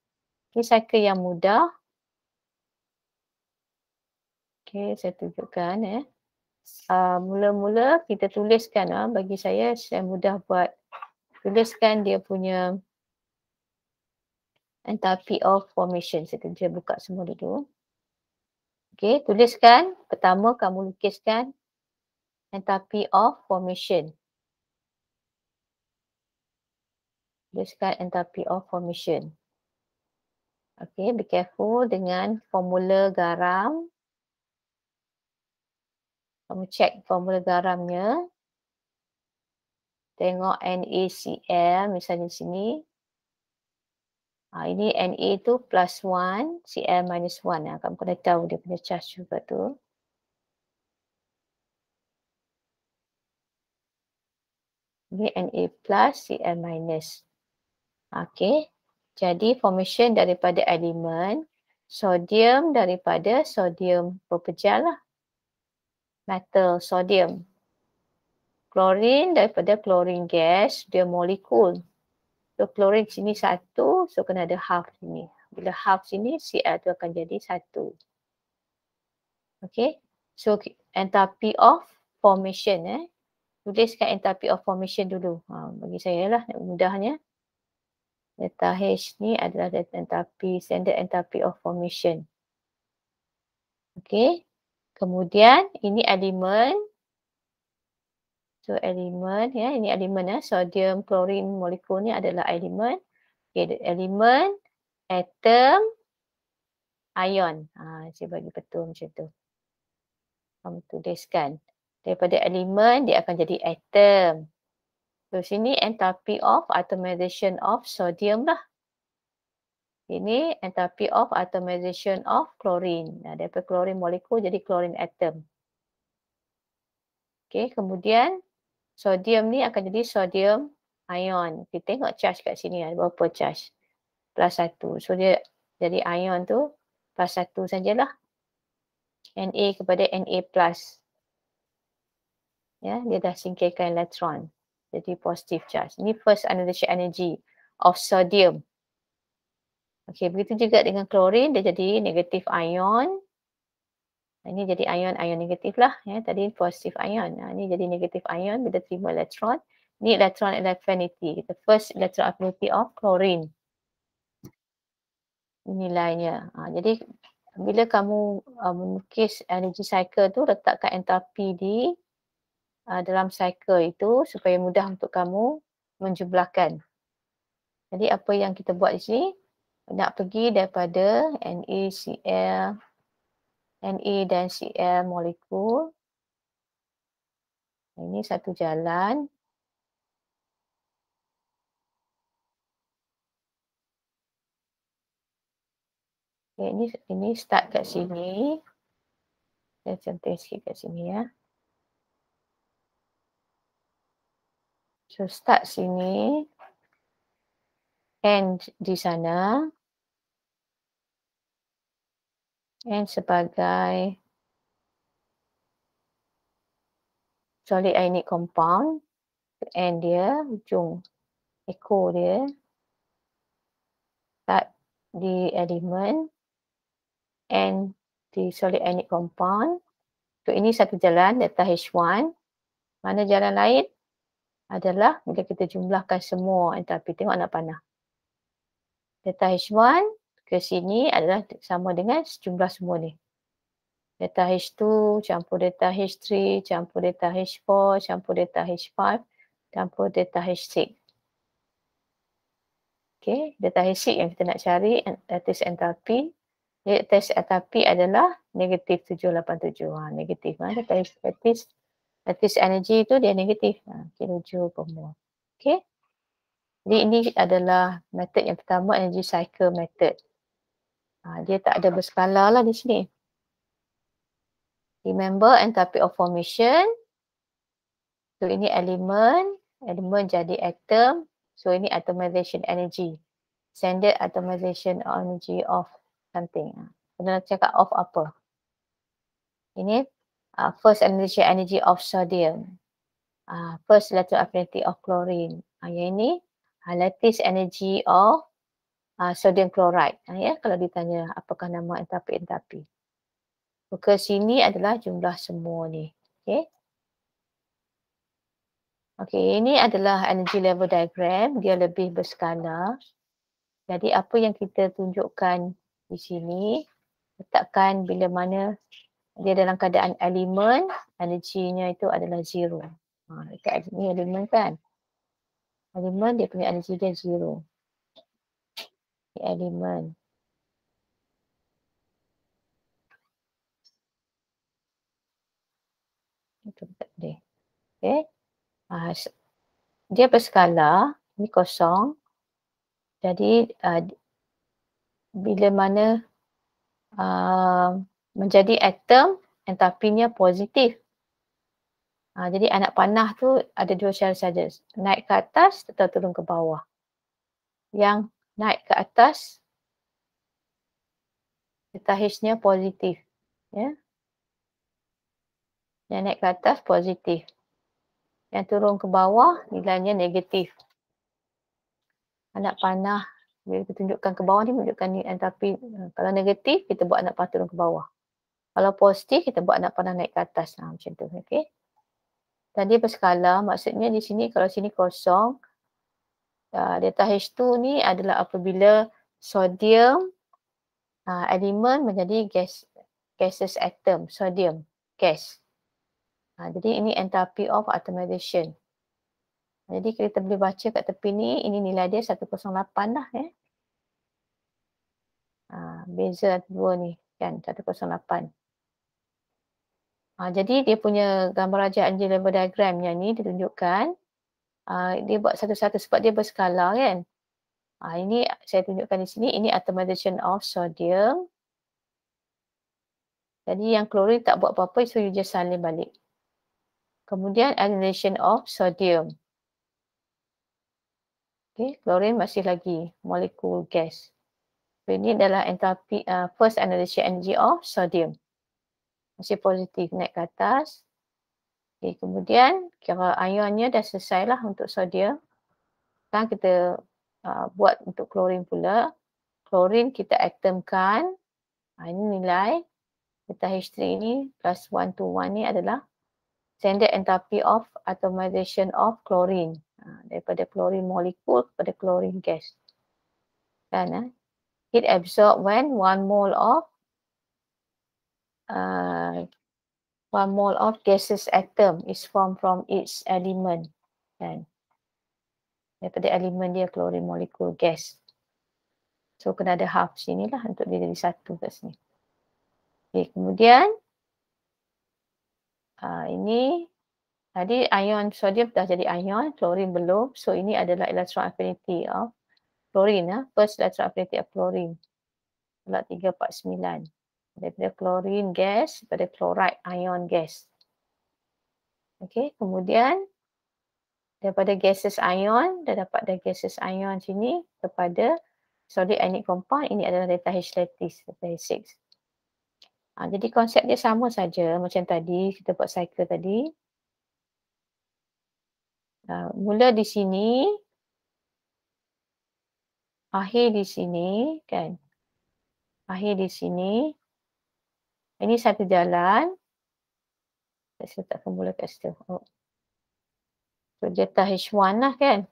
Ini cycle yang mudah. Okey, saya tunjukkan mula-mula kita tuliskan bagi saya mudah buat tuliskan dia punya enthalpy of formation. Saya buka semua dulu. Okey, tuliskan. Pertama kamu lukiskan enthalpy of formation. Tuliskan enthalpy of formation. Okey, be careful dengan formula garam. Kamu cek formula garamnya. Tengok NaCl misalnya sini. Ini Na tu plus 1, Cl minus 1. Kamu kena tahu dia punya charge juga tu. Ini Na plus, Cl minus. Okey. Jadi formation daripada elemen sodium daripada sodium berpejal lah. Metal sodium. Klorin daripada klorin gas, dia molekul. So klorin sini 1, so kena ada half sini. Bila half sini, Cl tu akan jadi 1. Okay. So enthalpy of formation. Tuliskan enthalpy of formation dulu. Bagi saya lah, mudahnya. Delta H ni adalah enthalpy, standard enthalpy of formation. Okay. Kemudian, ini elemen. So elemen, ini elemen sodium, klorin, molekul ni adalah elemen. Okay, elemen, atom, ion. Saya bagi betul macam tu. Kamu tuliskan. Daripada elemen, dia akan jadi atom. So sini enthalpy of atomization of sodium lah. Ini enthalpy of atomization of chlorine. Daripada chlorine molekul jadi chlorine atom. Okay, kemudian sodium ni akan jadi sodium ion. Kita tengok charge kat sini ada berapa charge. Plus 1. So dia jadi ion tu plus 1 sajalah. Na kepada Na plus. Ya, dia dah singkirkan elektron. Jadi positive charge. Ini first ionization energy of sodium. Okey, begitu juga dengan klorin, dia jadi negative ion. Ini jadi ion negatif lah. Tadi positive ion. Ini jadi negative ion bila terima elektron. Ini electron affinity. The first electron affinity of chlorine. Nilainya. Jadi bila kamu melukis energy cycle tu, letakkan enthalpy di dalam cycle itu supaya mudah untuk kamu menjumlahkan. Jadi apa yang kita buat di sini, nak pergi daripada NaCl, Na dan Cl molekul. Ini satu jalan. Okay, ini start kat sini. Saya centang sikit kat sini ya. So start sini. End di sana. End sebagai solid ionic compound. End dia, ujung echo dia. Start di elemen. End di solid ionic compound. So ini satu jalan, delta H1. Mana jalan lain? Adalah bila kita jumlahkan semua enthalpy. Tengok anak panah. Delta H1 ke sini adalah sama dengan jumlah semua ni. Delta H2 campur delta H3 campur delta H4 campur delta H5 campur delta H6. Okay, delta H6 yang kita nak cari lattice enthalpy. Lattice enthalpy adalah negatif 787. Negatif. Lattice lattice energy tu dia negatif. Kilojoule per mole. Okay. Jadi ini adalah method yang pertama, energy cycle method. Dia tak ada berskala lah di sini. Remember enthalpy of formation. So ini elemen jadi atom. So ini atomization energy. Standard atomization energy of something. Kena cakap of apa? Ini first energy of sodium. First electron affinity of chlorine. Yang ini lattice energy of sodium chloride. Ya, kalau ditanya apakah nama enthalpy. Muka sini adalah jumlah semua ni. Okay. Okay, ini adalah energy level diagram. Dia lebih berskala. Jadi apa yang kita tunjukkan di sini, letakkan bila mana dia dalam keadaan elemen, energinya itu adalah zero. Dekat ni elemen kan. Elemen dia punya energi dia zero. Elemen. Itu tak boleh. Okay. Dia berskala, ni kosong. Jadi bila mana menjadi atom, enthalpinya positif. Jadi anak panah tu ada dua cara saja. Naik ke atas atau turun ke bawah. Yang naik ke atas, delta H-nya positif. Ya. Yang naik ke atas positif. Yang turun ke bawah nilainya negatif. Anak panah bila kita tunjukkan ke bawah ni menunjukkan ni enthalpi. Kalau negatif kita buat anak panah turun ke bawah. Kalau positif kita buat anak panah naik ke atas. Macam tu. Okey. Tadi berskala, maksudnya di sini kalau sini kosong, delta H2 ni adalah apabila sodium elemen menjadi gaseous atom, sodium, gas. Jadi ini enthalpy of atomization. Jadi kita boleh baca kat tepi ni, ini nilai dia 108 lah ya. Beza dua ni kan, 108. Jadi dia punya gambar rajah energy level diagram yang ni ditunjukkan. Dia buat satu-satu sebab dia berskala kan. Ini saya tunjukkan di sini, ini atomization of sodium. Jadi yang klorin tak buat apa-apa, so you just salin balik. Kemudian ionization of sodium. Okay, klorin masih lagi molekul gas. So ini adalah enthalpy first ionization energy of sodium. Masih positif, naik ke atas. Okay, kemudian kira ionnya dah selesai lah untuk sodium. Sekarang kita buat untuk klorin pula. Klorin kita atomkan. Ini nilai delta H3 ini plus 1 to 1 ni adalah standard enthalpy of atomization of chlorine. Daripada chlorine molekul kepada chlorine gas. Kan? Heat absorbed when 1 mole of gaseous atom is formed from its element. Kan? Daripada elemen dia chlorine molekul gas. So kena ada half sini lah untuk dia jadi satu kat sini. Okay, kemudian ini tadi ion sodium dah jadi ion, chlorine belum. So ini adalah electron affinity of chlorine. First electron affinity of chlorine. Pula 349. Daripada chlorine gas pada chloride ion gas. Okey, kemudian daripada gaseous ion, dah dapat dah gaseous ion sini kepada solid ionic compound, ini adalah delta H lattice, delta H6. Jadi konsep dia sama saja macam tadi, kita buat cycle tadi. Mula di sini, akhir di sini kan. Akhir di sini. Ini satu jalan. Saya letak formula kat situ. So delta H1 lah kan.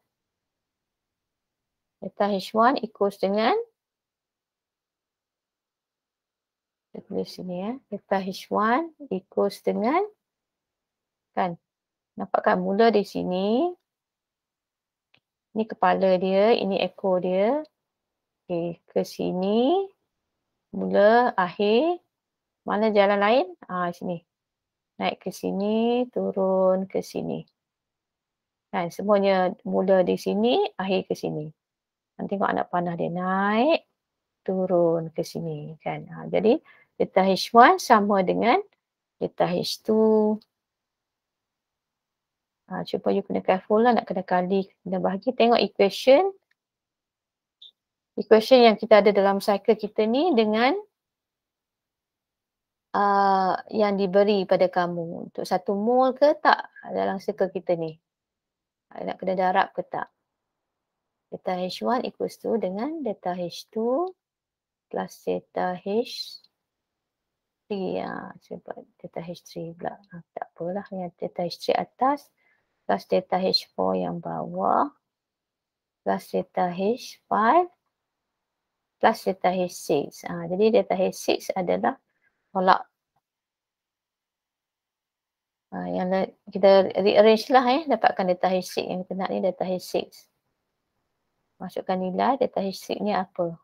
Delta H1 equals dengan, kita tulis sini ya. Delta H1 equals dengan, kan. Nampak kan mula di sini. Ini kepala dia, ini ekor dia. Okay, ke sini. Mula, akhir. Mana jalan lain? Sini. Naik ke sini, turun ke sini. Kan semuanya mula di sini, akhir ke sini. Tengok anak panah dia naik, turun ke sini kan. Jadi delta H1 sama dengan delta H2. Cuba you kena careful lah nak kena kali, kena bahagi. Tengok equation. Equation yang kita ada dalam cycle kita ni dengan yang diberi pada kamu. Untuk 1 mol ke tak dalam circle kita ni. Nak kena darab ke tak. Delta H1 equals to dengan delta H2 plus delta H3. Sebab delta H3 pula. Tak apalah, yang delta H3 atas plus delta H4 yang bawah plus delta H5 plus delta H6. Jadi delta H6 adalah tolak. Yang kita rearrange lah dapatkan delta H6 yang kita nak ni, delta H6. Masukkan nilai delta H6 ni apa.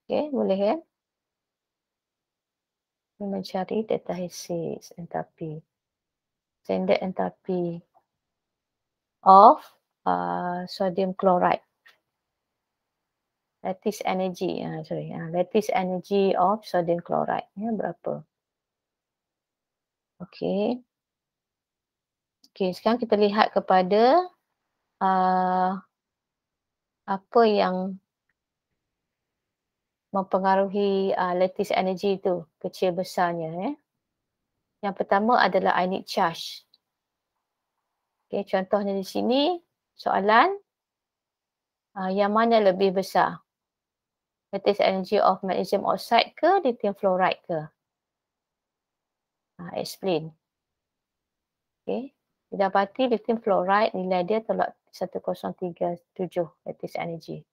Okey, boleh kan? Mencari delta H6 entapi. Standard entapi of sodium chloride. Lattice energy, lattice energy of sodium chloride berapa? Okey. Okey, sekarang kita lihat kepada apa yang mempengaruhi lattice energy tu, kecil besarnya. Yang pertama adalah ionic charge. Okey, contohnya di sini soalan yang mana lebih besar? Lattice energy of magnesium oxide ke lithium fluoride ke? Explain. Okey, didapati lithium fluoride nilai dia tolak 1037 lattice energy.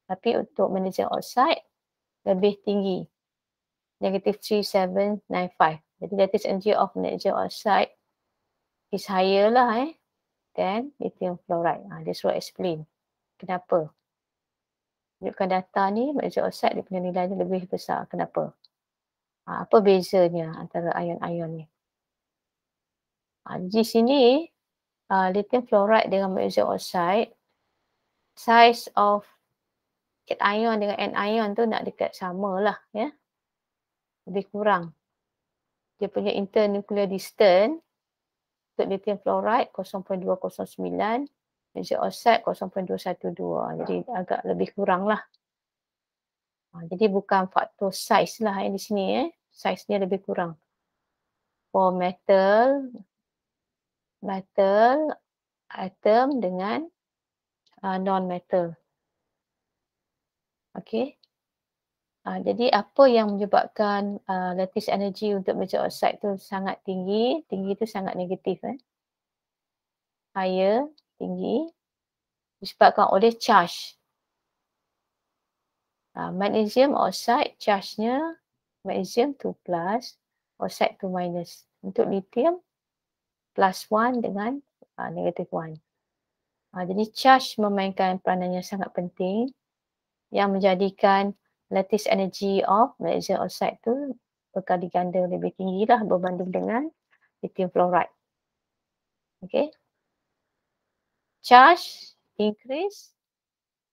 Tapi untuk magnesium oxide lebih tinggi, negative 3795. Jadi lattice energy of magnesium oxide is higher lah than lithium fluoride. Dia suruh explain kenapa. Tunjukkan data ni, magnesium oxide dia punya nilai ni lebih besar. Kenapa? Apa bezanya antara ion-ion ni? Di sini lithium fluoride dengan magnesium oxide, size of cation dengan anion tu nak dekat sama lah lebih kurang. Dia punya internuclear distance untuk lithium fluoride 0.209, magnesium oxide 0.212. Jadi agak lebih kurang lah. Jadi bukan faktor size lah di sini size dia lebih kurang. For metal atom dengan non-metal. Okey. Jadi apa yang menyebabkan lattice energy untuk magnesium oxide tu sangat tinggi? Tinggi tu sangat negatif. Higher, tinggi. Disebabkan oleh charge. Magnesium oxide charge-nya magnesium 2 plus, oxide 2 minus. Untuk lithium plus 1 dengan negative 1. Jadi charge memainkan peranan yang sangat penting yang menjadikan lattice energy of magnesium oxide tu berkali ganda lebih tinggi lah berbanding dengan lithium fluoride. Okay. Charge increase,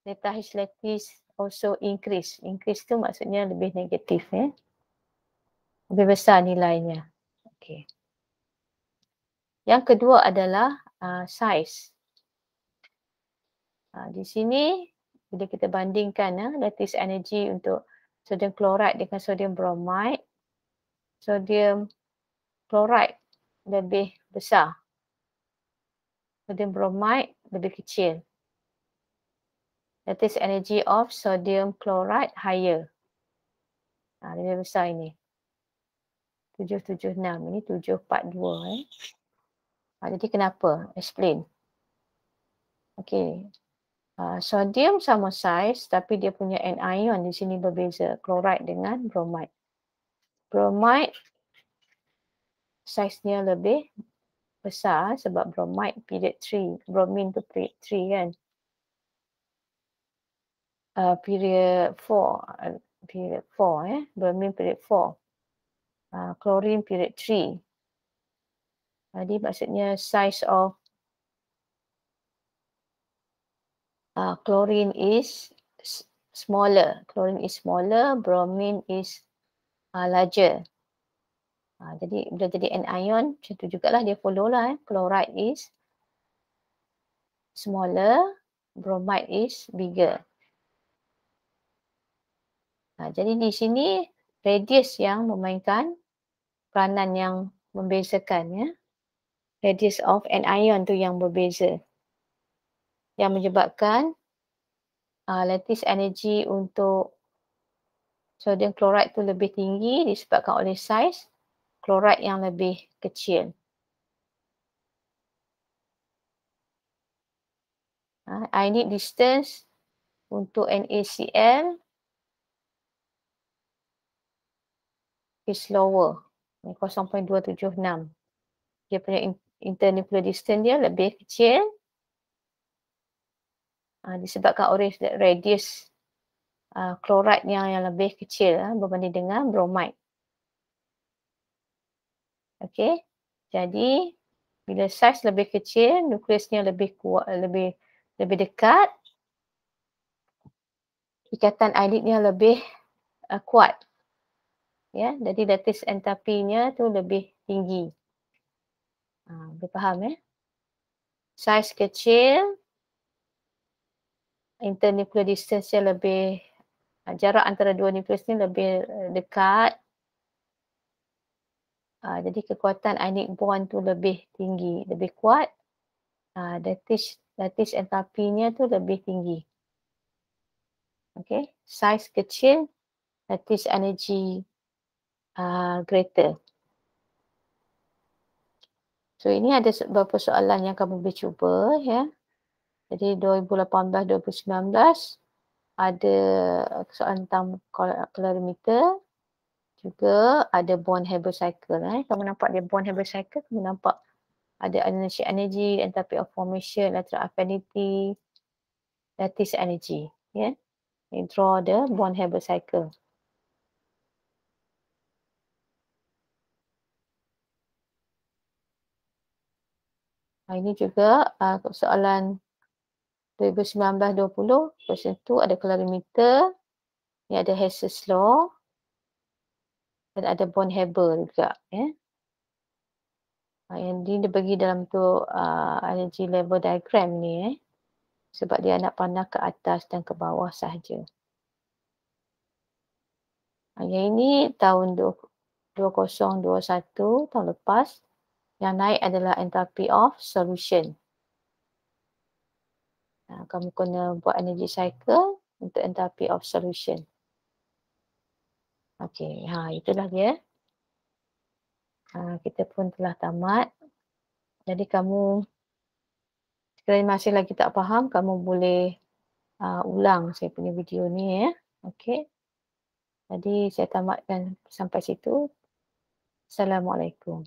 delta H lattice also increase. Increase tu maksudnya lebih negatif lebih besar nilainya. Okay. Yang kedua adalah size. Di sini bila kita bandingkan lattice energy untuk sodium chloride dengan sodium bromide, sodium chloride lebih besar, sodium bromide lebih kecil. Lattice energy of sodium chloride higher. Lebih besar ini. 776, ini 742. Jadi kenapa? Explain. Okay. Sodium sama size tapi dia punya anion di sini berbeza. Chloride dengan bromide. Bromide size-nya lebih besar sebab bromide period 3. Bromine tu period 3 kan. Period 4. period 4, bromine period 4. Chlorine period 3. Jadi maksudnya size of chlorine is smaller. Chlorine is smaller, bromine is larger. Jadi bila jadi anion, macam tu jugalah dia follow lah. Chloride is smaller, bromide is bigger. Jadi di sini radius yang memainkan peranan yang membezakan, ya. Radius of anion tu yang berbeza. Yang menyebabkan lattice energy untuk sodium chloride tu lebih tinggi disebabkan oleh saiz chloride yang lebih kecil. Ionic distance untuk NaCl is lower, 0.276. Dia punya internuclear distance dia lebih kecil disebabkan oleh radius chloride yang lebih kecil berbanding dengan bromide. Okey. Jadi bila saiz lebih kecil, nukleusnya lebih kuat, lebih dekat, ikatan ioniknya lebih kuat. Ya, jadi lattice entapinya tu lebih tinggi. Boleh faham, ya? Saiz kecil, internuclear distance-nya lebih, jarak antara dua nukleus ni lebih dekat. Jadi kekuatan ionic bond tu lebih tinggi, lebih kuat. Lattice entapinya tu lebih tinggi. Okay, saiz kecil, lattice energy greater. So ini ada beberapa soalan yang kamu boleh cuba, ya. Jadi 2018-2019 ada soalan tentang calorimeter, juga ada bond-Haber cycle. Kamu nampak dia bond-Haber cycle, kamu nampak ada ionic energy, enthalpy of formation, electron affinity, lattice energy. Ya, draw the bond-Haber cycle. Ini juga soalan 2019-20, question tu ada calorimeter, ni ada Hess's law, dan ada bond-Haber juga. Ya. Yang dia bagi dalam tu energy level diagram ni, sebab dia nak pandang ke atas dan ke bawah sahaja. Yang ini tahun 2021, tahun lepas, yang naik adalah enthalpy of solution. Kamu kena buat energy cycle untuk enthalpy of solution. Okey, itulah dia. Kita pun telah tamat. Jadi kamu, sekiranya masih lagi tak faham, kamu boleh ulang saya punya video ni, ya. Okey. Jadi saya tamatkan sampai situ. Assalamualaikum.